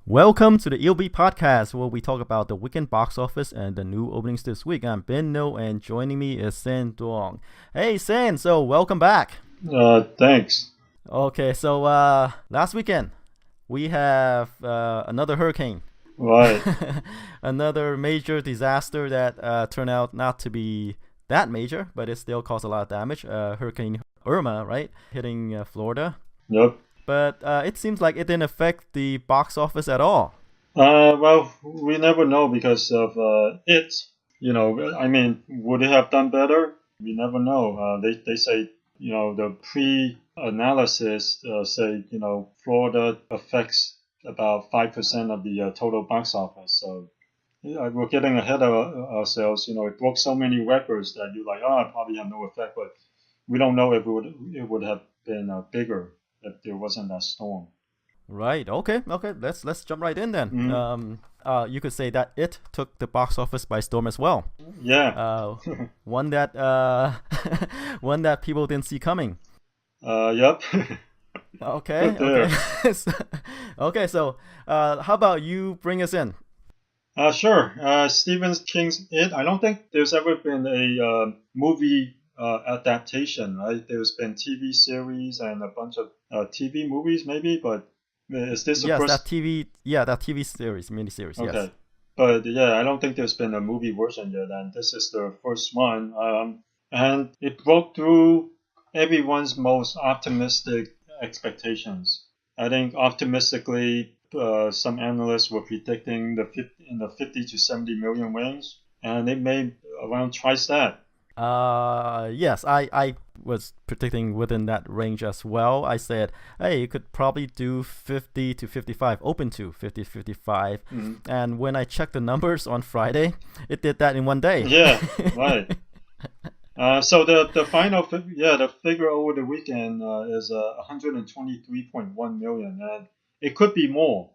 Welcome to the EOB Podcast, where we talk about the weekend box office and the new openings this week. I'm Ben No, and joining me is Sen Duong. Hey, Sen, so welcome back. Thanks. Okay, so last weekend, we have another hurricane. Right. Another major disaster that turned out not to be that major, but it still caused a lot of damage. Hurricane Irma, right? Hitting Florida. Yep. But it seems like it didn't affect the box office at all. Well, we never know because of it. Would it have done better? We never know. They say, the pre-analysis say, Florida affects about 5% of the total box office. So we're getting ahead of ourselves. It broke so many records that you're like, it probably had no effect. But we don't know if it would have been bigger if there wasn't that storm. Right. Okay. Let's jump right in then. Mm-hmm. You could say that it took the box office by storm as well. Yeah. One that one that people didn't see coming. Yep. Okay. Okay. So, how about you bring us in? Sure. Stephen King's It. I don't think there's ever been a movie adaptation, right? There's been TV series and a bunch of TV movies, maybe, but is this the first? That TV series, miniseries. Okay. Yes. But yeah, I don't think there's been a movie version yet, and this is the first one. And it broke through everyone's most optimistic expectations. I think optimistically, some analysts were predicting in the 50 to 70 million range, and it made around twice that. Yes, I was predicting within that range as well. I said, hey, you could probably do 50 to 55, open to 50 to 55. Mm-hmm. And when I checked the numbers on Friday, it did that in one day. Yeah, right. So the final the figure over the weekend is 123.1 million, and it could be more.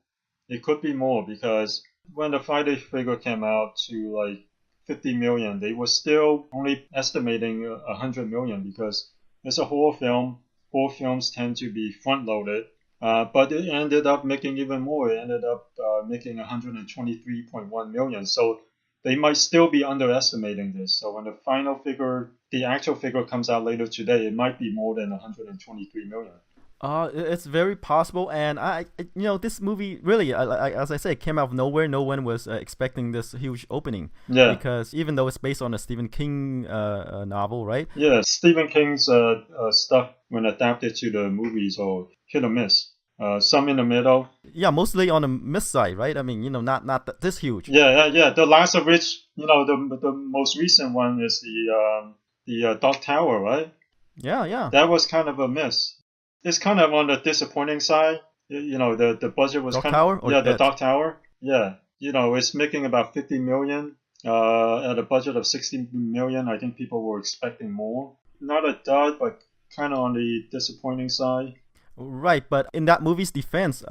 It could be more because when the Friday figure came out to like 50 million, they were still only estimating 100 million because it's a horror film. Horror films tend to be front loaded, but it ended up making even more. It ended up making 123.1 million. So they might still be underestimating this. So when the actual figure comes out later today, it might be more than 123 million. It's very possible, and this movie really, as I say, came out of nowhere. No one was expecting this huge opening. Yeah. Because even though it's based on a Stephen King novel, right? Yeah, Stephen King's stuff when adapted to the movies or hit or miss. Some in the middle. Yeah, mostly on the miss side, right? I mean, not this huge. Yeah. The last of which, the most recent one is the Dark Tower, right? Yeah. That was kind of a miss. It's kind of on the disappointing side. The budget was Dark kind Tower of or the Dark Tower. Yeah, it's making about 50 million at a budget of 60 million. I think people were expecting more. Not a dud, but kind of on the disappointing side. Right, but in that movie's defense,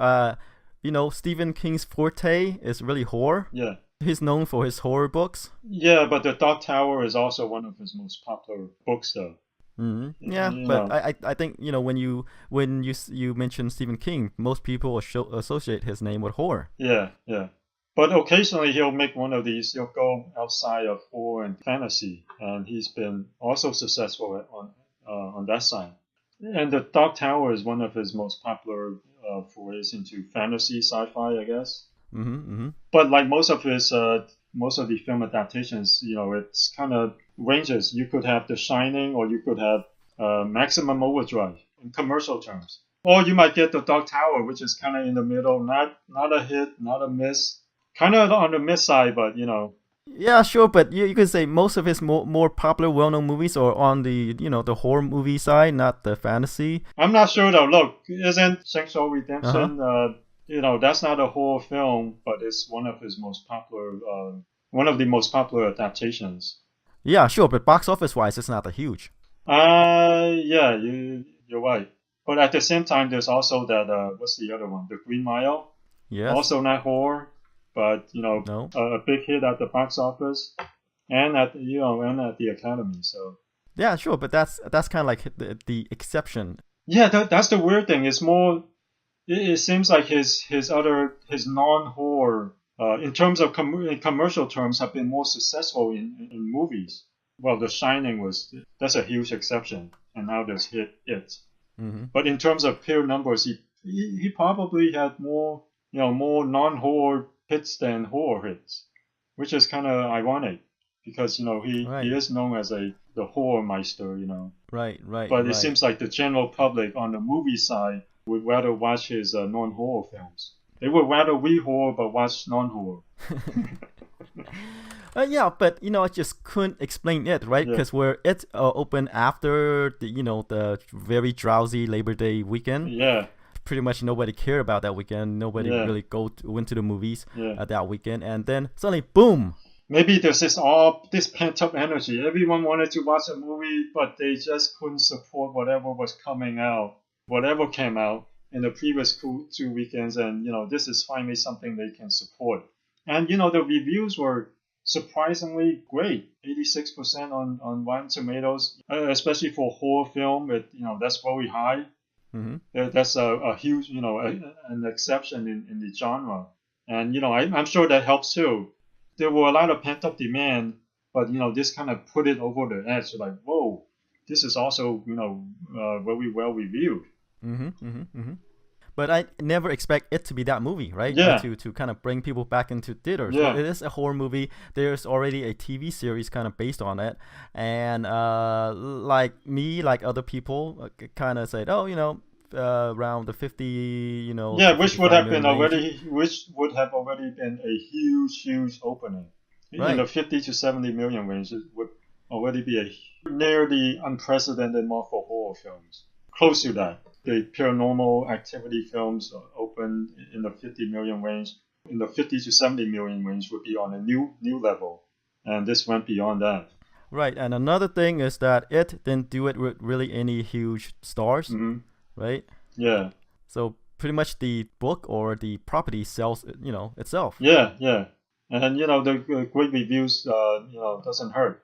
Stephen King's forte is really horror. Yeah. He's known for his horror books. Yeah, but the Dark Tower is also one of his most popular books, though. Mm-hmm. Yeah, but I think when you mention Stephen King, most people associate his name with horror. Yeah. But occasionally he'll make one of these. He'll go outside of horror and fantasy, and he's been also successful on that side. And the Dark Tower is one of his most popular forays into fantasy, sci-fi, I guess. Mm-hmm. But like most of the film adaptations, it's kind of ranges. You could have The Shining, or you could have Maximum Overdrive in commercial terms, or you might get the Dark Tower, which is kind of in the middle, not a hit, not a miss, kind of on the miss side, but Yeah, sure, but you could say most of his more popular, well-known movies are on the the horror movie side, not the fantasy. I'm not sure though. Look, isn't Shawshank Redemption? That's not a horror film, but it's one of his most popular, one of the most popular adaptations. Yeah, sure, but box office-wise, it's not that huge. Yeah, you're right. But at the same time, there's also that what's the other one? The Green Mile. Yes. Also not horror, but No. a big hit at the box office, and at the Academy. So. Yeah, sure, but that's kind of like the exception. Yeah, that's the weird thing. It's more it seems like his non-horror, in terms of in commercial terms, have been more successful in movies. Well, The Shining that's a huge exception, and now there's It. Mm-hmm. But in terms of pure numbers, he probably had more non-horror hits than horror hits, which is kind of ironic because he is known as the horror meister, Right. But it seems like the general public on the movie side would rather watch his non-horror films. They would rather read horror but watch non-horror. Yeah, but I just couldn't explain it, right? Because where it opened after the very drowsy Labor Day weekend. Yeah. Pretty much nobody cared about that weekend. Nobody really went to the movies that weekend, and then suddenly, boom. Maybe there's this pent up energy. Everyone wanted to watch a movie, but they just couldn't support whatever was coming out, whatever came out in the previous 2 weekends, and this is finally something they can support. And the reviews were surprisingly great, 86% on Rotten Tomatoes, especially for horror film. That's very high. Mm-hmm. That's a huge, an exception in the genre, and I'm sure that helps too. There were a lot of pent up demand, but this kind of put it over the edge. Like, whoa, this is also very well reviewed. Mm-hmm. But I never expect it to be that movie, right? Yeah. To kind of bring people back into theaters. Yeah. It is a horror movie. There's already a TV series kind of based on it, and like other people, kind of said, around the 50, Yeah, which would have already been a huge opening. Right. In the 50 to 70 million range, it would already be a nearly unprecedented mark for horror films. Close to that. The paranormal activity films open in the 50 million range. In the 50 to 70 million range would be on a new level. And this went beyond that. Right. And another thing is that it didn't do it with really any huge stars, Mm-hmm. right? Yeah. So pretty much the book or the property sells, itself. Yeah. And, the great reviews, doesn't hurt.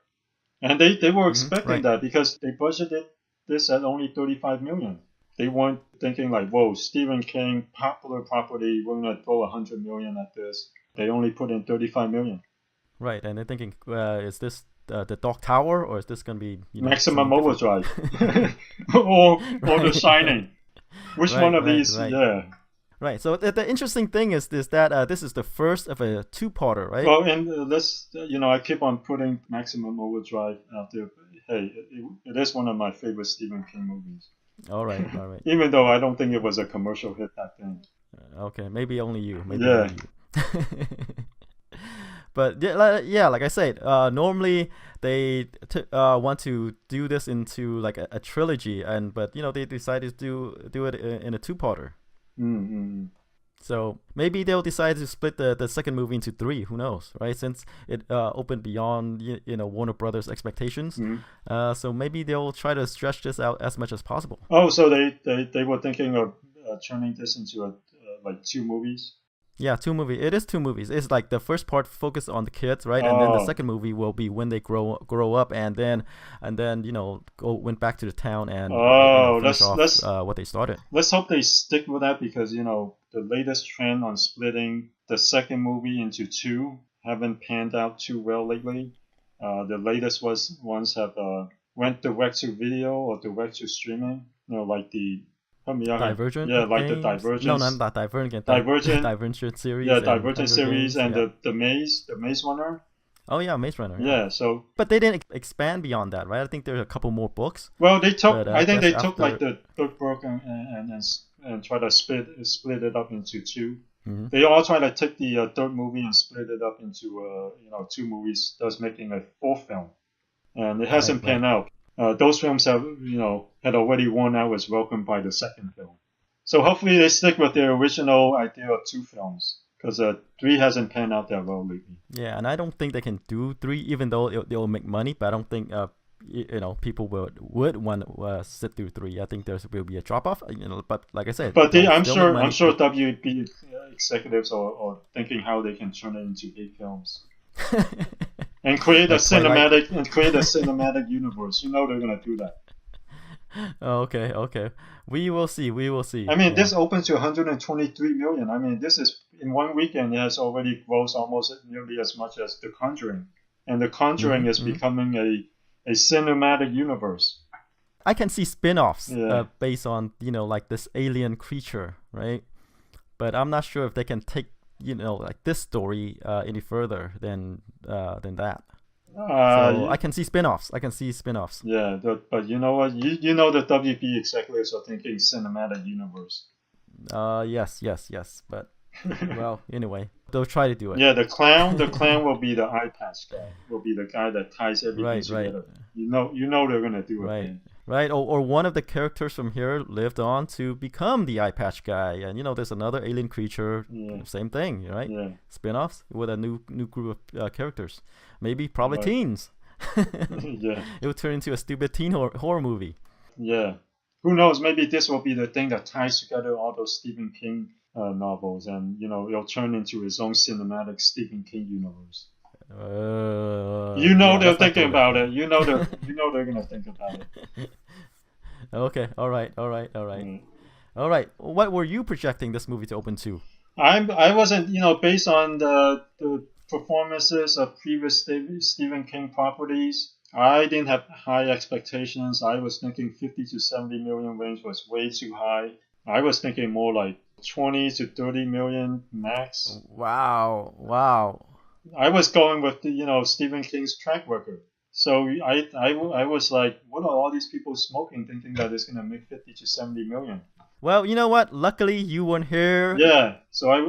And they were expecting that because they budgeted this at only 35 million. They weren't thinking like, whoa, Stephen King, popular property, we're going to throw 100 million at this. They only put in 35 million. Right, and they're thinking, is this the Dark Tower, or is this going to be Maximum Overdrive, or The Shining? Which one of these? Right. Yeah. Right. So the interesting thing is that this is the first of a two-parter, right? Well, and I keep on putting Maximum Overdrive out there. Hey, it is one of my favorite Stephen King movies. All right. Even though I don't think it was a commercial hit back then. Okay, maybe only you. Yeah. But like I said, normally they want to do this into like a trilogy, but they decided to do it in a two-parter. Mm-hmm. So maybe they'll decide to split the second movie into 3. Who knows, right? Since it opened beyond Warner Brothers' expectations, so maybe they'll try to stretch this out as much as possible. Oh, so they were thinking of turning this into like 2 movies. Yeah, 2 movies. It is 2 movies. It's like the first part focused on the kids, right? And then the second movie will be when they grow up, and then went back to the town and finish off what they started. Let's hope they stick with that because the latest trend on splitting the second movie into 2 haven't panned out too well lately. The latest ones have went direct to video or direct to streaming. Like the Divergent? Yeah, like the Divergent. No, not Divergent. Divergent series. Yeah, Divergent series and the Maze Runner. Oh yeah, Maze Runner. Yeah, so. But they didn't expand beyond that, right? I think there's a couple more books. Well, they took. I think they took like the third book and try to split it up into 2. Mm-hmm. They all try to take the third movie and split it up into 2 movies, thus making a 4th film, and it hasn't panned out. Those films have, had already worn out its welcome by the second film. So hopefully they stick with their original idea of 2 films, because 3 hasn't panned out that well lately. Yeah, and I don't think they can do 3, even though it'll make money. But I don't think people would want to sit through 3. I think there will be a drop off. But like I said, but I'm sure WB executives are thinking how they can turn it into 8 films. And create a cinematic universe. They're gonna do that. Okay. We will see. We will see. I mean, this opened to 123 million. I mean, this is in one weekend it has already grossed almost nearly as much as The Conjuring, and The Conjuring is becoming a cinematic universe. I can see spin-offs based on like this alien creature, right? But I'm not sure if they can take like this story any further than that. So I can see spin-offs. Yeah, but you know what? You know the WB executives are thinking cinematic universe. Yes. But well, anyway, they'll try to do it. Yeah, the clown will be the eye patch guy. Will be the guy that ties everything together. Right. You know they're gonna do it. Right. Right, or one of the characters from here lived on to become the eye patch guy, and there's another alien creature, same thing, right? Yeah. Spin-offs with a new group of characters, probably teens. Yeah, it would turn into a stupid teen horror movie. Yeah, who knows? Maybe this will be the thing that ties together all those Stephen King novels, and it'll turn into its own cinematic Stephen King universe. They're thinking about it. They're gonna think about it. Okay, all right. All right. What were you projecting this movie to open to? I wasn't, based on the performances of previous Stephen King properties. I didn't have high expectations. I was thinking 50 to 70 million range was way too high. I was thinking more like 20 to 30 million max. Wow. I was going with Stephen King's track record. So I was like, what are all these people smoking, thinking that it's gonna make 50 to 70 million? Well, you know what? Luckily, you weren't here. Yeah, so I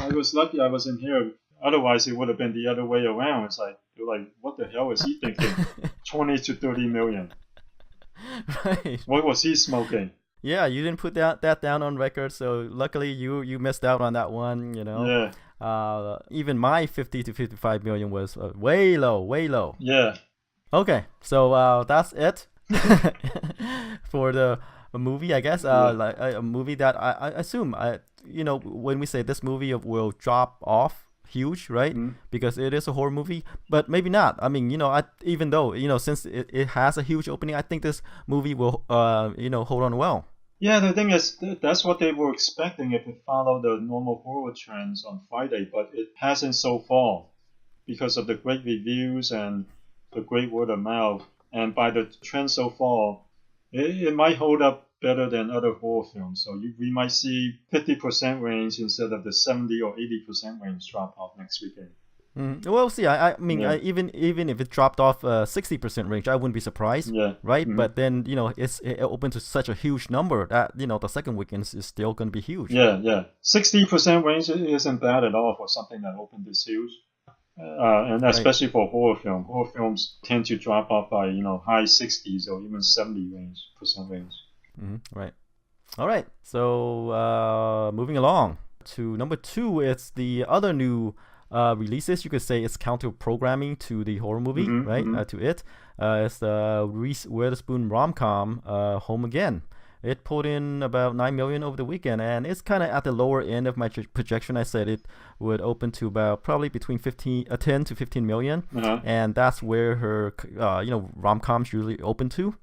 was lucky I wasn't here. Otherwise, it would have been the other way around. It's like you're like, what the hell is he thinking? 20 to 30 million. Right. What was he smoking? Yeah, you didn't put that down on record, so luckily you missed out on that one. Yeah. Even my 50 to 55 million was way low. Yeah. Okay, so that's it for the movie, I guess. Like a movie that I assume when we say this movie will drop off huge, right? Mm-hmm. Because it is a horror movie, but maybe not. I mean, even though since it has a huge opening, I think this movie will hold on well. Yeah, the thing is, that's what they were expecting if it followed the normal horror trends on Friday, but it hasn't so far because of the great reviews and the great word of mouth. And by the trend so far, it might hold up better than other horror films. So we might see 50% range instead of the 70 or 80% range drop off next weekend. Well, see, I mean, even if it dropped off 60% range, I wouldn't be surprised, right? Mm-hmm. But then it opened to such a huge number that the second weekend is still going to be huge. Yeah, 60% range isn't bad at all for something that opened this huge, and especially for horror film. Horror films tend to drop off by high 60s or even 70% range. Mm-hmm. Right. All right. So moving along to number 2, it's the other new releases. You could say it's counter programming to the horror movie, right? To it. It's the Reese Witherspoon rom-com Home Again. It pulled in about 9 million over the weekend, and it's kind of at the lower end of my projection. I said it would open to about probably between 10 to 15 million, and that's where her rom-coms usually open to.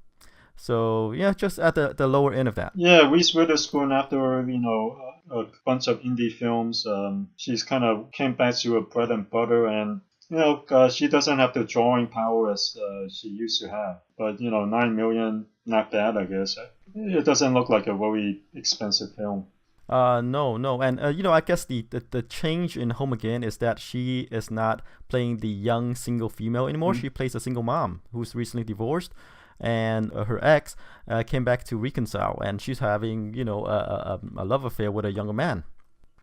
So yeah, just at the lower end of that. Yeah, Reese Witherspoon, after a bunch of indie films, she's kind of came back to her bread and butter, and she doesn't have the drawing power as she used to have. But 9 million, not bad, I guess. It doesn't look like a very expensive film. No, and I guess the change in Home Again is that she is not playing the young single female anymore. She plays a single mom who's recently divorced, and her ex came back to reconcile, and she's having a love affair with a younger man.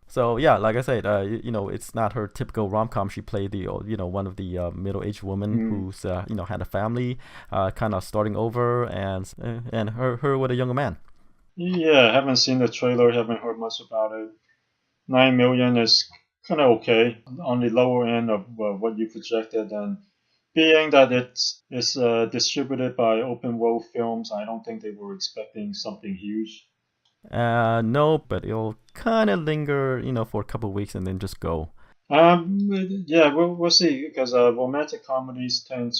So yeah, like I said, it's not her typical rom-com. She played the one of the middle-aged woman who's had a family, kind of starting over, and her with a younger man. Yeah, haven't seen the trailer, haven't heard much about it. 9 million is kind of okay, on the lower end of what you projected, and being that it's distributed by Open World Films, I don't think they were expecting something huge. No, but it'll kind of linger, for a couple of weeks and then just go. Yeah, we'll see, because romantic comedies tend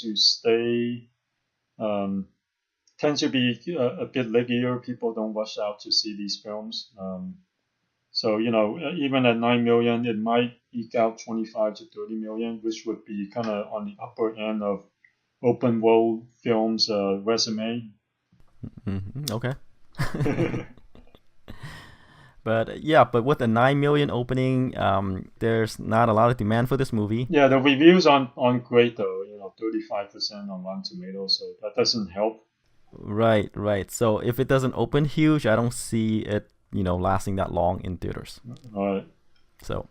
tend to be a bit leggier. People don't rush out to see these films. So, even at 9 million, it might eke out 25 to 30 million, which would be kind of on the upper end of open world films resume. Okay. But with the 9 million opening, there's not a lot of demand for this movie. Yeah, the reviews aren't great though. 35% on Rotten Tomatoes, so that doesn't help. Right. So if it doesn't open huge, I don't see it, lasting that long in theaters. All right. So,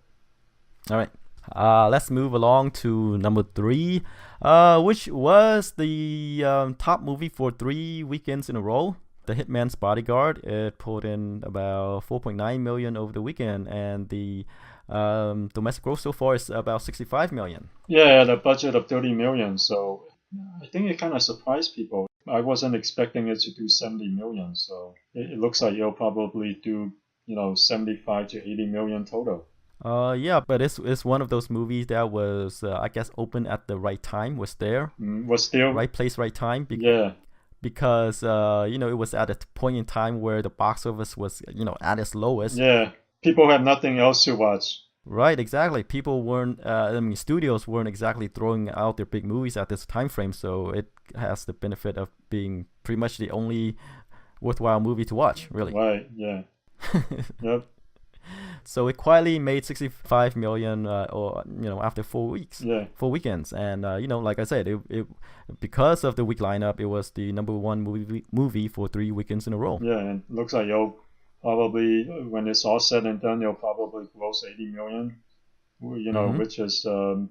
all right. Let's move along to number 3, which was the top movie for 3 weekends in a row. The Hitman's Bodyguard. It pulled in about 4.9 million over the weekend, and the domestic gross so far is about 65 million. Yeah, the budget of 30 million. So I think it kind of surprised people. I wasn't expecting it to do 70 million. So it looks like it'll probably do 75 to 80 million total. But it's one of those movies that was I guess open at the right time. Was there? Right place, right time. Because it was at a point in time where the box office was at its lowest. Yeah, people have nothing else to watch. Right, exactly. People weren't. Studios weren't exactly throwing out their big movies at this time frame, so it has the benefit of being pretty much the only worthwhile movie to watch. Really. Right. Yeah. Yep. So it quietly made 65 million, after 4 weeks, 4 weekends, and like I said, it because of the weak lineup, it was the number 1 movie for 3 weekends in a row. Yeah, and it looks like it'll probably, when it's all said and done, it'll probably gross 80 million, which is a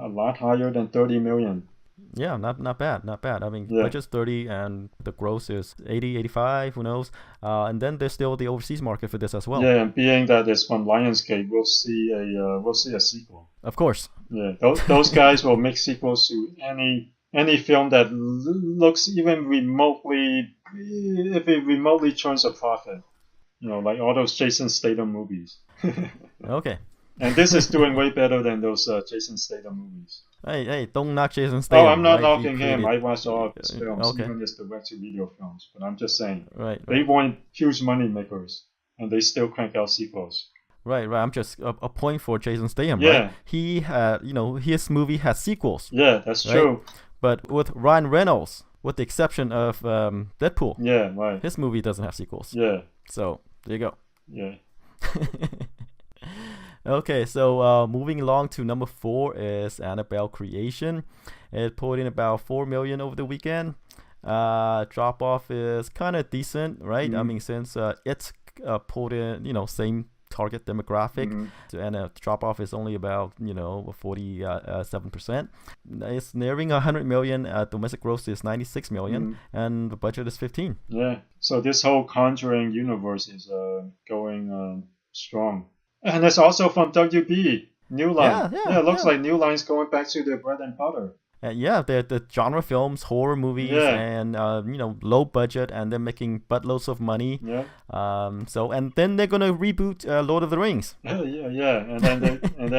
lot higher than 30 million. Yeah, not bad. I mean, budget's 30 and the gross is 80, 85, who knows? And then there's still the overseas market for this as well. Yeah, and being that it's from Lionsgate, we'll see a sequel. Of course. Yeah, those guys will make sequels to any film that looks even remotely, if it remotely turns a profit. Like all those Jason Statham movies. Okay. And this is doing way better than those Jason Statham movies. Hey, don't knock Jason Statham. Oh, I'm not knocking him. I watch all of his films, even his direct-to-video films. But I'm just saying, they weren't huge money makers, and they still crank out sequels. Right. I'm just a point for Jason Statham. Yeah. Right? He had, his movie has sequels. Yeah, that's true. But with Ryan Reynolds, with the exception of Deadpool, yeah, right, his movie doesn't have sequels. Yeah. So there you go. Yeah. Okay, so moving along to number 4 is Annabelle Creation. It pulled in about 4 million over the weekend. Drop off is kind of decent, right? I mean, since it's pulled in, same target demographic, and drop off is only about 47%. It's nearing 100 million. Domestic gross is 96 million, and the budget is 15. Yeah. So this whole Conjuring universe is going strong. And it's also from WB, New Line. Yeah, it looks like New Line's going back to their bread and butter. They're the genre films, horror movies, and low budget, and they're making buttloads of money. Yeah. And then they're gonna reboot Lord of the Rings. Yeah. And then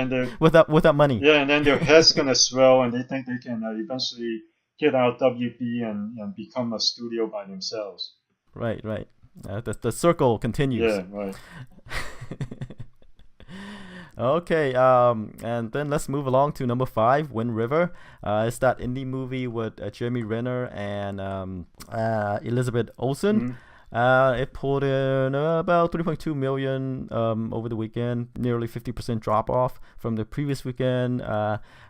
they with that money. Yeah, and then their head's gonna swell, and they think they can eventually get out WB and become a studio by themselves. Right. The circle continues. Yeah. Right. Okay, and then let's move along to number 5, Wind River. It's that indie movie with Jeremy Renner and Elizabeth Olsen. It pulled in about 3.2 million over the weekend, nearly 50% drop off from the previous weekend.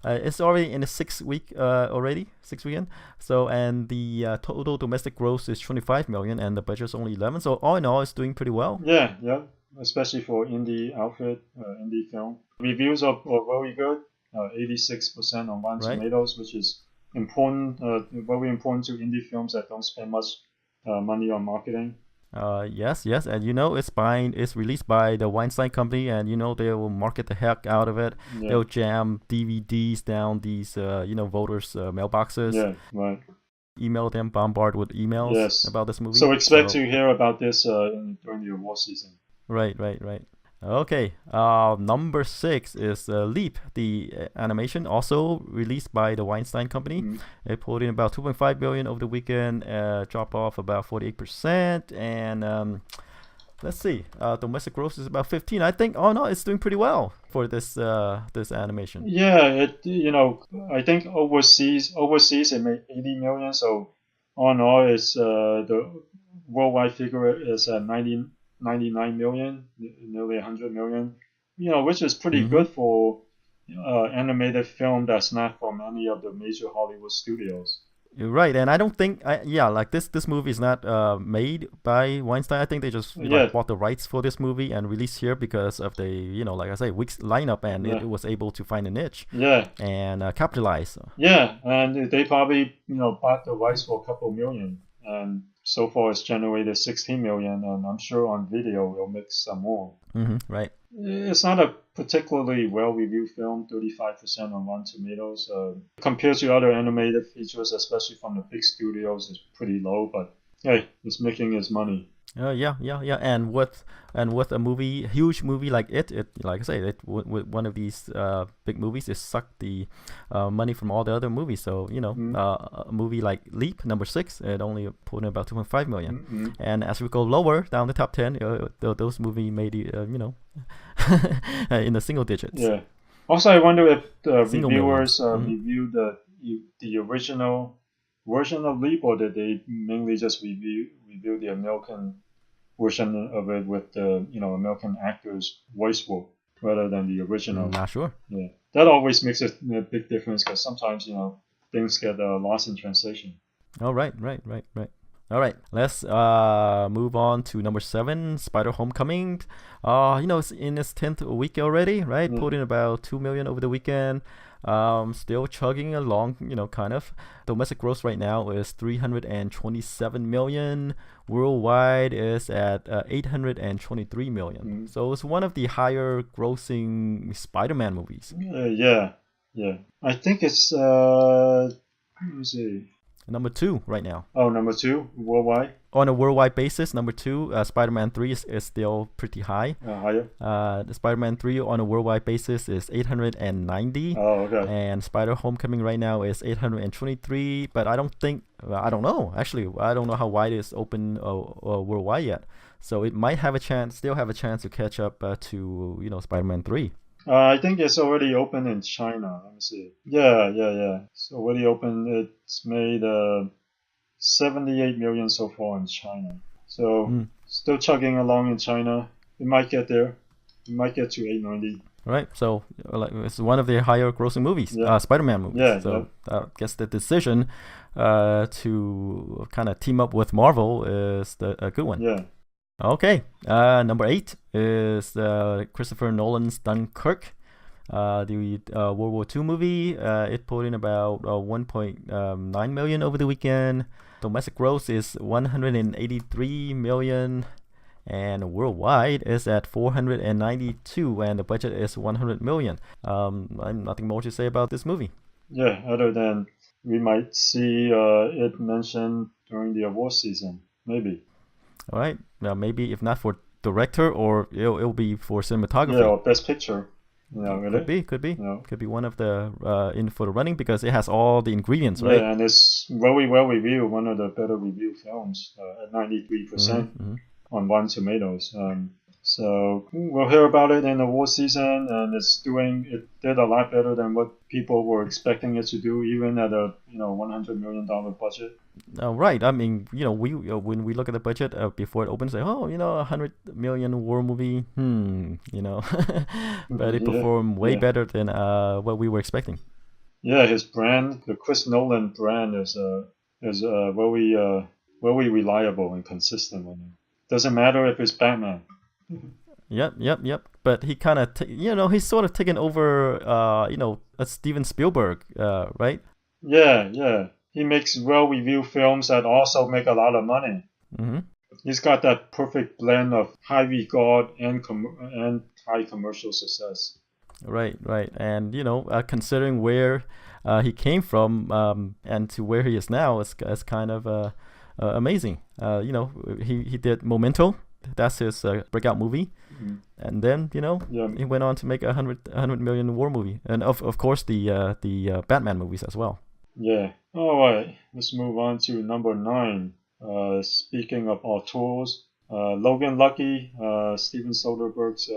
It's already in the 6th week already, 6th weekend. So, and the total domestic gross is 25 million, and the budget's only 11. So all in all, it's doing pretty well. Yeah. Especially for indie indie film. Reviews are very good, 86% on Rotten Tomatoes, which is important, very important to indie films that don't spend much money on marketing. Yes, and it's released by the Weinstein Company, and they will market the heck out of it. Yeah. They'll jam DVDs down these voters' mailboxes. Yeah, right. Email them, bombard with emails about this movie. So expect to hear about this during the award season. Right. Okay, number 6 is Leap, the animation, also released by the Weinstein Company. It pulled in about 2.5 billion over the weekend, drop off about 48%, and let's see, domestic gross is about 15. I think. Oh no, it's doing pretty well for this animation. Yeah, I think overseas it made 80 million. So all in all, it's the worldwide figure is 99 million, nearly 100 million. Which is pretty good for animated film that's not from any of the major Hollywood studios. You're right, and I don't think, like this movie is not made by Weinstein. I think they just bought the rights for this movie and released here because of the like I say, week's lineup, and it was able to find a niche. And capitalize. And they probably bought the rights for a couple million, and so far it's generated 16 million, and I'm sure on video it'll make some more. Right. It's not a particularly well-reviewed film, 35% on Rotten Tomatoes. Compared to other animated features, especially from the big studios, it's pretty low, but hey, it's making its money. Yeah. And with a huge movie like it like I say, with one of these big movies, it sucked the money from all the other movies. So a movie like Leap, number 6, it only put in about 2.5 million. And as we go lower down the top 10, those movies made in the single digits. Yeah. Also, I wonder if the reviewers reviewed the original version of Leap, or did they mainly just review the American version of it with the American actors' voice work rather than the original? Not sure. Yeah, that always makes a big difference, because sometimes things get lost in translation. Oh, right. All right, let's move on to number 7, Spider Homecoming. It's in its 10th week already, right? Pulled in about 2 million over the weekend. Still chugging along, kind of. Domestic gross right now is 327 million. Worldwide is at 823 million. So it's one of the higher grossing Spider-Man movies. Yeah. I think it's let me see. Number 2 right now. Oh, number 2 worldwide. On a worldwide basis, number 2, Spider-Man 3 is still pretty high. Higher. The Spider-Man 3 on a worldwide basis is 890. Oh, okay. And Spider Homecoming right now is 823. But I don't know. Actually, I don't know how wide it's open worldwide yet. So it might still have a chance to catch up to Spider-Man 3. I think it's already open in China. Let me see. Yeah. It's already open. It's made 78 million so far in China. So still chugging along in China. It might get there. It might get to 890. Right. So it's one of the higher grossing movies, Spider-Man movies. Yeah. So I guess the decision to kind of team up with Marvel is a good one. Yeah. Okay, number 8 is Christopher Nolan's Dunkirk, the World War II movie. It pulled in about 1.9 million over the weekend. Domestic gross is 183 million, and worldwide is at 492, and the budget is 100 million. I'm nothing more to say about this movie. Yeah, other than we might see it mentioned during the award season, maybe. All right. Now, maybe if not for director, or it'll be for cinematography. Yeah, or best picture. Really? Could be. Could be one of the in for the running, because it has all the ingredients, right? Yeah, and it's very well reviewed. One of the better reviewed films at 93% on Rotten Tomatoes. So we'll hear about it in the award season, and it did a lot better than what people were expecting it to do, even at a $100 million budget. Right. I mean, we when we look at the budget before it opens, say, $100 million war movie, but it performed way better than what we were expecting. Yeah, his brand, the Chris Nolan brand, is very reliable and consistent. Doesn't matter if it's Batman. Yep. But he kind of, he's sort of taken over, a Steven Spielberg, right? Yeah. He makes well-reviewed films that also make a lot of money. He's got that perfect blend of high regard and high commercial success. Right. And, considering where he came from and to where he is now, it's kind of amazing. He did Memento, that's his breakout movie. Mm-hmm. And then he went on to make a 100 million war movie, and of course the Batman movies as well. Yeah. All right. Let's move on to number 9. Speaking of auteurs, Logan Lucky, Steven Soderbergh's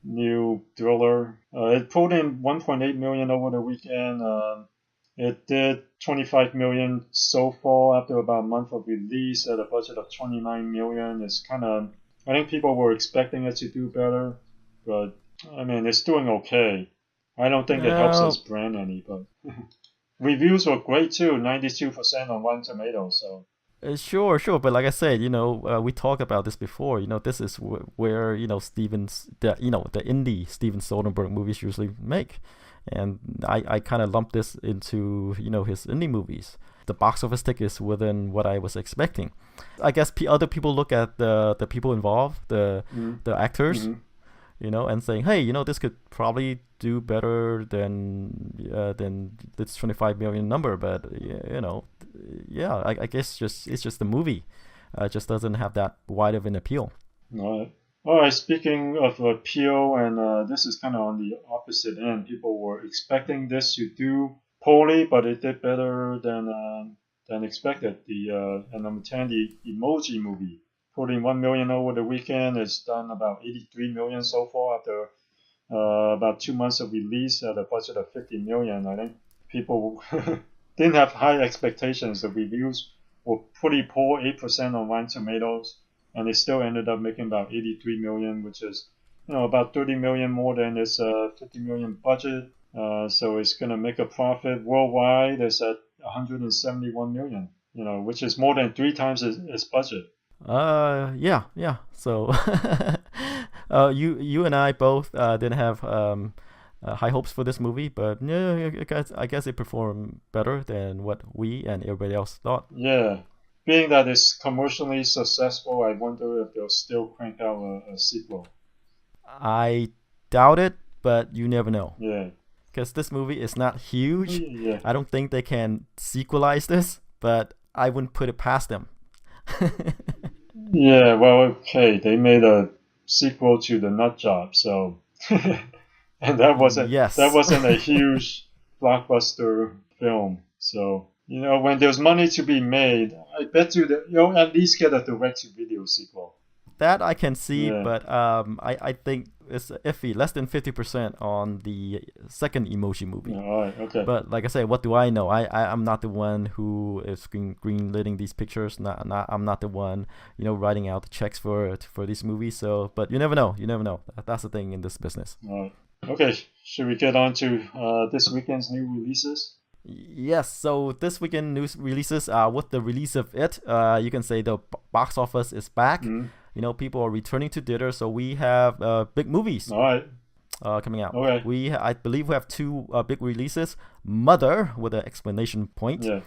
new thriller. It pulled in 1.8 million over the weekend. It did 25 million so far after about a month of release at a budget of 29 million. It's kind of, I think people were expecting it to do better, but I mean, it's doing okay. I don't think it helps its brand any, but reviews were great too, 92% on Rotten Tomatoes. So. Sure, but like I said, we talked about this before. This is where the indie Steven Soderbergh movies usually make, and I kind of lumped this into his indie movies. The box office tick is within what I was expecting. I guess other people look at the people involved, the actors, and saying, hey, this could probably do better than this 25 million number, but I guess it's just the movie just doesn't have that wide of an appeal. All right. Speaking of appeal, and this is kind of on the opposite end. People were expecting this to do poorly, but it did better than expected. And number 10, the Emoji Movie, putting 1 million over the weekend. It's done about 83 million so far after about 2 months of release at a budget of 50 million. I think people didn't have high expectations. The reviews were pretty poor, 8% on Rotten Tomatoes, and they still ended up making about 83 million, which is about 30 million more than its 50 million budget. So it's going to make a profit worldwide. It's at 171 million, which is more than 3 times its budget. Yeah. So you and I both didn't have high hopes for this movie, but yeah, I guess it performed better than what we and everybody else thought. Yeah. Being that it's commercially successful, I wonder if they'll still crank out a sequel. I doubt it, but you never know. Yeah. Because this movie is not huge. Yeah. I don't think they can sequelize this, but I wouldn't put it past them. Yeah, well, okay. They made a sequel to The Nut Job, so and that wasn't a huge blockbuster film. So when there's money to be made, I bet you'll at least get a direct-to-video sequel. That I can see, but I think it's iffy, less than 50% on the second Emoji Movie. All right, okay. But like I say, what do I know? I'm not the one who is greenlighting these pictures. I'm not the one writing out the checks for these movies. So, but you never know. That's the thing in this business. All right. Okay, should we get on to this weekend's new releases? Yes, so this weekend news releases, with the release of it, you can say the box office is back. People are returning to theater, so we have big movies. All right. Coming out. Okay. I believe we have 2 big releases. Mother, with an exclamation point. Yeah.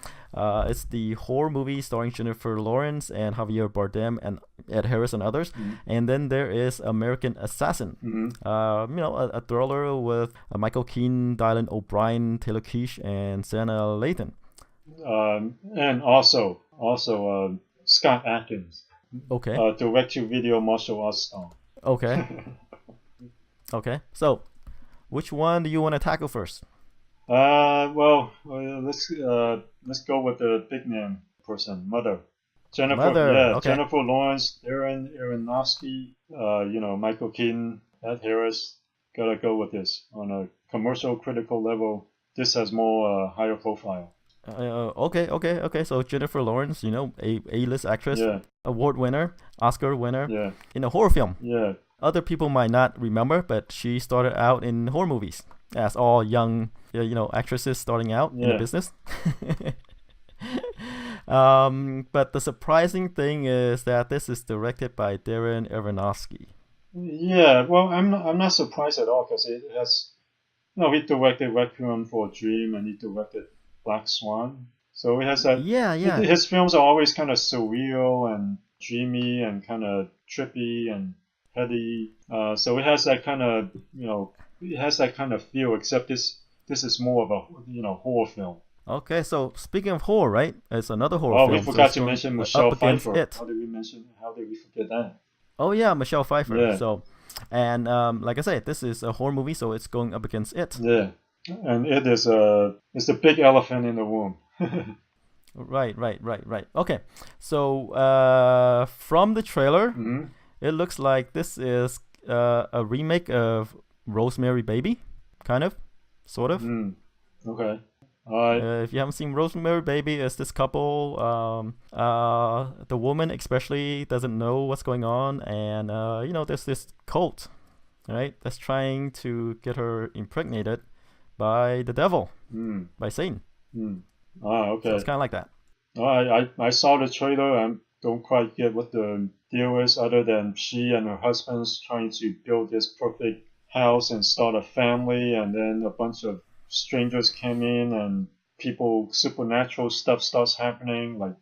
It's the horror movie starring Jennifer Lawrence and Javier Bardem and Ed Harris and others. And then there is American Assassin. A thriller with Michael Keaton, Dylan O'Brien, Taylor Kitsch, and Sanaa Lathan. And also Scott Adkins. Okay. Direct-to-video martial arts star. Okay. Okay. So, which one do you want to tackle first? Well, let's go with the big name person, Mother. Okay. Jennifer Lawrence, Darren Aronofsky, Michael Keaton, Ed Harris. Gotta go with this on a commercial critical level. This has more higher profile. Okay. So Jennifer Lawrence, A-list actress, award winner, Oscar winner, in a horror film. Yeah. Other people might not remember, but she started out in horror movies, as all young, actresses starting out in the business. But the surprising thing is that this is directed by Darren Aronofsky. Yeah, well, I'm not surprised at all because it has, he directed Requiem for a Dream and he directed Black Swan. So it has that. Yeah. His films are always kind of surreal and dreamy and kind of trippy and heady. So it has that kind of, feel. Except this is more of a horror film. Okay, so speaking of horror, right? It's another horror film. Oh, we forgot to mention Michelle Pfeiffer. How did we forget that? Oh yeah, Michelle Pfeiffer. Yeah. So, and like I said, this is a horror movie, so it's going up against It. Yeah, and it is it's the big elephant in the room. Right. Okay, so from the trailer, it looks like this is a remake of Rosemary Baby, kind of, sort of. Okay. If you haven't seen Rosemary Baby, it's this couple. The woman especially doesn't know what's going on, and there's this cult, right, that's trying to get her impregnated by the devil, by Satan. Okay. So it's kind of like that. I saw the trailer. I don't quite get what the deal is, other than she and her husband's trying to build this perfect house and start a family, and then a bunch of strangers came in and supernatural stuff starts happening, like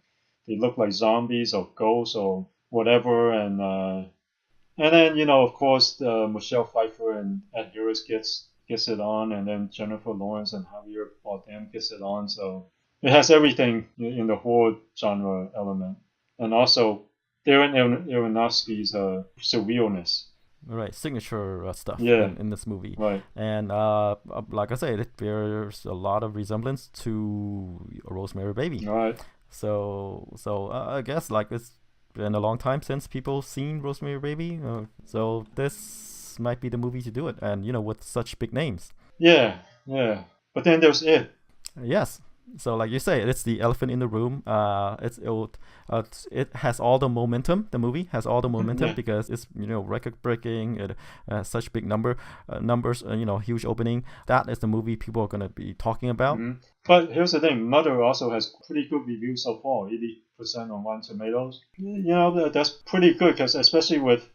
they look like zombies or ghosts or whatever, and then of course Michelle Pfeiffer and Ed Harris gets it on, and then Jennifer Lawrence and Javier Bardem gets it on, so it has everything in the horror genre element, and also Darren Aronofsky's surrealness. Right, signature stuff in this movie. Right. And like I said, it bears a lot of resemblance to Rosemary Baby. Right. So I guess like it's been a long time since people seen Rosemary Baby. So this might be the movie to do it, and with such big names. Yeah. But then there's It. Yes. So like you say, it's the elephant in the room. It has all the momentum. The movie has all the momentum because it's record breaking. It has such big numbers. Huge opening. That is the movie people are gonna be talking about. But here's the thing: Mother also has pretty good reviews so far, 80% on Rotten Tomatoes. That's pretty good, because especially with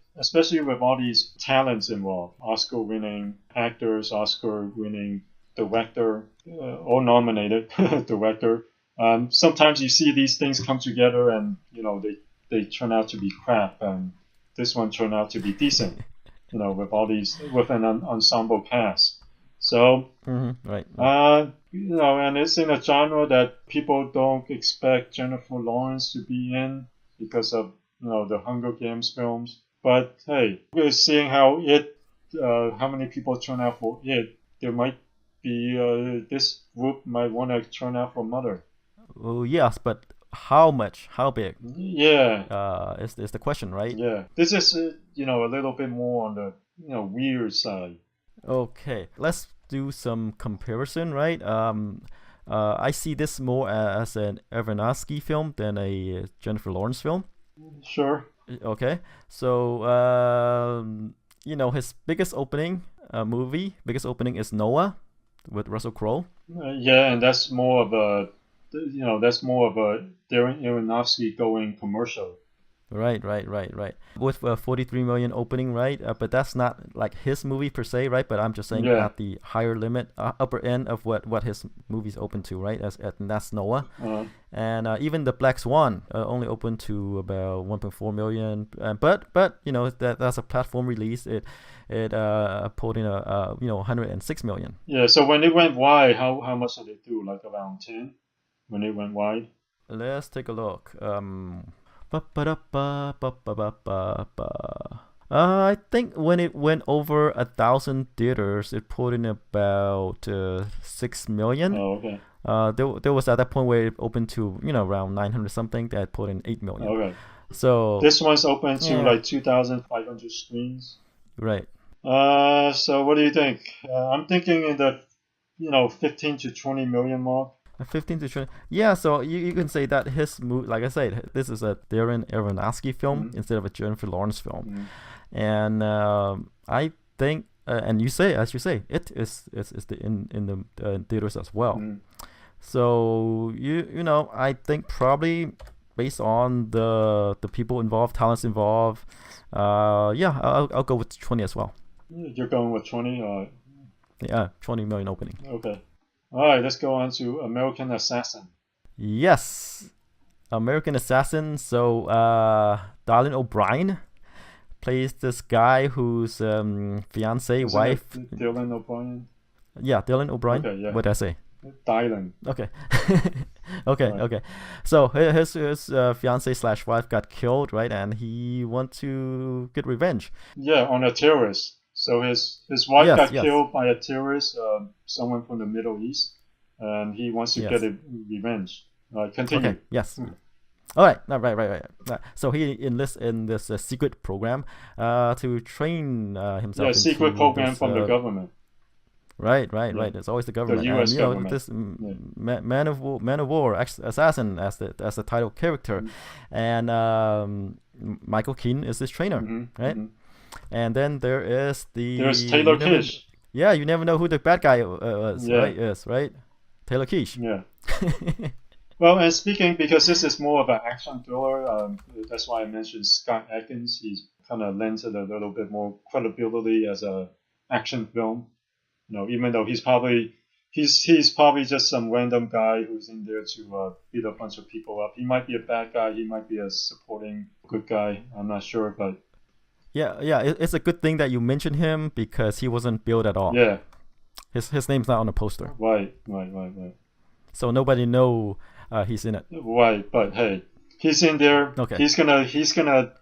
all these talents involved, Oscar-winning actors, Oscar-winning director, or nominated director. Sometimes you see these things come together and they turn out to be crap, and this one turned out to be decent. With an ensemble cast. So right. and it's in a genre that people don't expect Jennifer Lawrence to be in because of the Hunger Games films. But hey, we're seeing how many people turn out for it. There might be this group might want to turn out for Mother. Oh yes, but how much? How big? Yeah. Is the question, right? Yeah. This is a little bit more on the weird side. Okay, let's do some comparison, right? I see this more as an Aronofsky film than a Jennifer Lawrence film. Sure. Okay, so his biggest opening is Noah with Russell Crowe. And that's more of a Darren Aronofsky going commercial. Right. With 43 million opening, right? But that's not like his movie per se, right? But I'm just saying at the higher limit, upper end of what his movies open to, right? And that's Noah. And even the Black Swan only opened to about 1.4 million. But that's a platform release. It pulled in 106 million. Yeah. So when it went wide, how much did it do? Like around 10 when it went wide. Let's take a look. I think when it went over 1,000 theaters, it put in about 6 million. Oh, okay. There was at that point where it opened to around 900 something that put in 8 million. Okay. So this one's open to like 2,500 screens. Right. So what do you think? I'm thinking in the 15 to 20 million mark. 15 to 20. Yeah, so you can say that his movie, like I said, this is a Darren Aronofsky film instead of a Jennifer Lawrence film. And I think, and as you say, it is in the theaters as well. So I think probably based on the people involved, talents involved, I'll go with 20 as well. You're going with 20? Yeah, 20 million opening. Okay. All right, let's go on to American Assassin. Yes, American Assassin. So, Darlene O'Brien plays this guy whose fiance, wife. Dylan O'Brien? Yeah, Dylan O'Brien. Okay, yeah. What did I say? Dylan. Okay. Okay. So his fiance / wife got killed, right? And he wants to get revenge. Yeah, on a terrorist. So his wife got killed by a terrorist, someone from the Middle East, and he wants to get a revenge. Continue. Okay. Yes. All right. Right. So he enlists in this secret program to train himself. Yeah, secret program from the government. Right. It's always the government. The U.S. government. This man of war, assassin as the title character, and Michael Keaton is his trainer, right? And then there's Taylor Kitsch. Yeah, you never know who the bad guy is, right? Taylor Kitsch. Yeah. Well, and speaking, because this is more of an action thriller, that's why I mentioned Scott Adkins. He's kind of lends it a little bit more credibility as a action film. Even though he's probably just some random guy who's in there to beat a bunch of people up. He might be a bad guy. He might be a supporting good guy. I'm not sure, but yeah. It's a good thing that you mentioned him because he wasn't billed at all. Yeah, his name's not on the poster. Right. So nobody know he's in it. Right, but hey, he's in there. Okay. He's gonna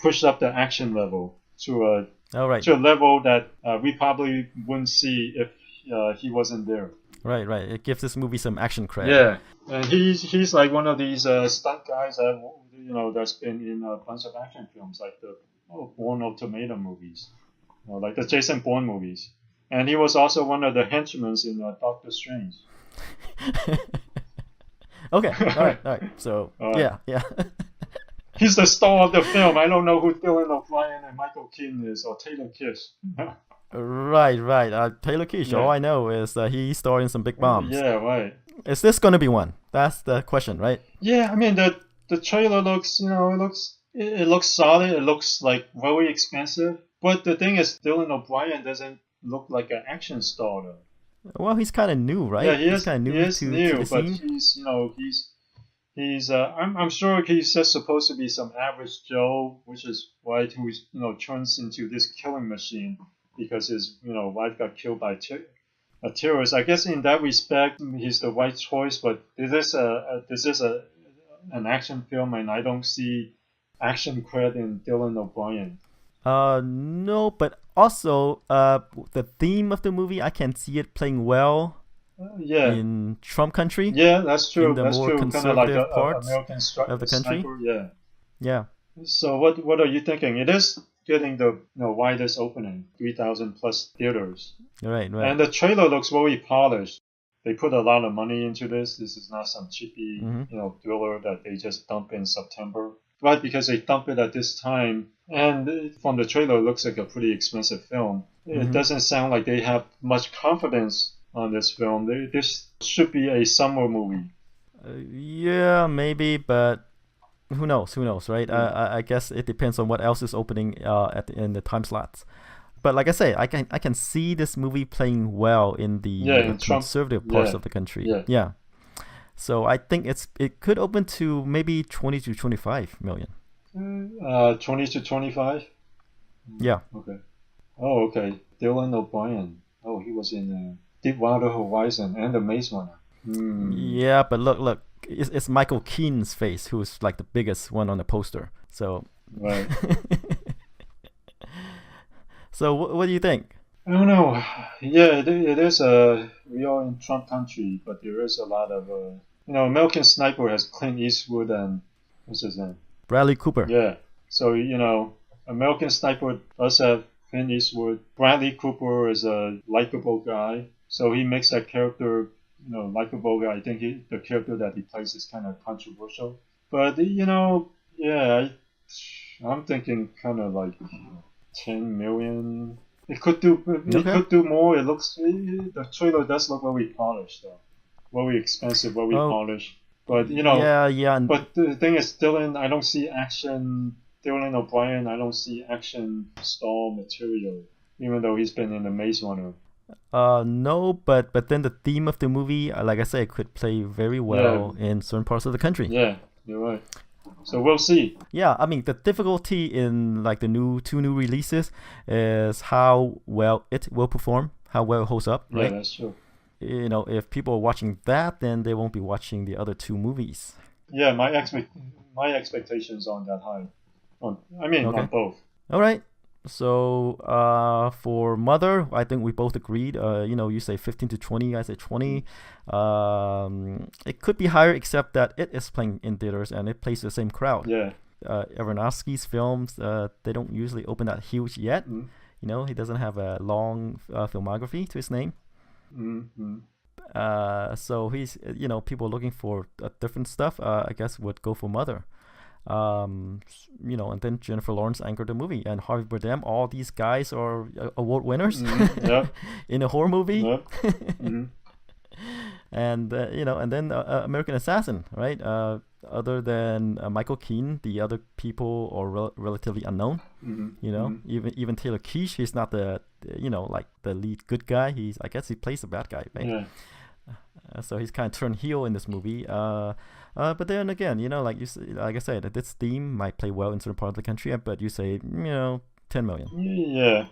push up the action level to a level that we probably wouldn't see if he wasn't there. Right. It gives this movie some action credit. Yeah, and he's like one of these stunt guys that that's been in a bunch of action films like the Born of Tomato movies, like the Jason Bourne movies, and he was also one of the henchmen in Doctor Strange. Okay, all right. So yeah. He's the star of the film. I don't know who Dylan O'Brien and Michael Keaton is, or Taylor Kitsch. Right. Taylor Kitsch. Yeah. All I know is he starred in some big bombs. Yeah, right. Is this gonna be one? That's the question, right? Yeah, I mean the trailer looks, it looks solid. It looks like very expensive. But the thing is, Dylan O'Brien doesn't look like an action star though. Well, he's kind of new, right? Yeah, he's kind of new to the but scene. he's I'm sure he's just supposed to be some average Joe, which is why who's turns into this killing machine because his wife got killed by a terrorist. I guess in that respect he's the right choice, but this is an action film, and I don't see action cred in Dylan O'Brien. No, but also the theme of the movie, I can see it playing well. In Trump country. Yeah, that's true. In the that's more true. conservative Kind of like parts American of the country. Sniper, yeah. So what are you thinking? It is getting the widest opening, 3,000 plus theaters. Right. And the trailer looks very polished. They put a lot of money into this. This is not some cheapy thriller that they just dump in September. Right, because they dump it at this time, and from the trailer, it looks like a pretty expensive film. It doesn't sound like they have much confidence on this film. This should be a summer movie. Yeah, maybe, but who knows, right? I guess it depends on what else is opening in the time slots. But like I say, I can see this movie playing well in the conservative parts of the country. Yeah. So I think it could open to maybe 20 to 25 million. 20 to 25? Yeah. Okay. Oh, okay. Dylan O'Brien. Oh, he was in Deepwater Horizon and The Maze Runner. Yeah, but look. It's Michael Keaton's face who's like the biggest one on the poster. So. Right. So what do you think? I don't know. Yeah, it is we are in Trump country, but there is a lot of American Sniper has Clint Eastwood and what's his name? Bradley Cooper. Yeah. So American Sniper does have Clint Eastwood. Bradley Cooper is a likable guy, so he makes that character likable guy. I think the character that he plays is kind of controversial, but I'm thinking kind of like 10 million. It could do more. It looks the trailer does look very polished though, very expensive, very polished. But yeah. But the thing is, I don't see action. Dylan O'Brien, I don't see action star material, even though he's been in the Maze Runner. No, but then the theme of the movie, like I said, it could play very well in certain parts of the country. Yeah, you're right. So we'll see. Yeah, I mean the difficulty in like the two new releases is how well it will perform, how well it holds up. Right? Yeah, that's true. if people are watching that, then they won't be watching the other two movies. Yeah, my expectations aren't that high. On both. All right. So for Mother, I think we both agreed. You say 15 to 20, I say 20. It could be higher, except that it is playing in theaters and it plays the same crowd. Yeah. Aronofsky's films, they don't usually open that huge yet. Mm-hmm. He doesn't have a long filmography to his name. Mm-hmm. So he's, people looking for different stuff, I guess would go for Mother. And then Jennifer Lawrence anchored the movie, and Harvey Bardem. All these guys are award winners in a horror movie. Yep. Mm-hmm. And then American Assassin, right? Other than Michael Keane, the other people are relatively unknown. Mm-hmm. Even Taylor Kitsch, he's not the like the lead good guy. I guess he plays the bad guy, right? Yeah. So he's kind of turned heel in this movie. But then again, like I said, this theme might play well in certain part of the country. But you say, 10 million. Yeah.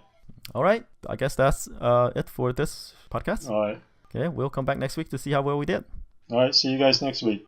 All right. I guess that's it for this podcast. All right. Okay. We'll come back next week to see how well we did. All right. See you guys next week.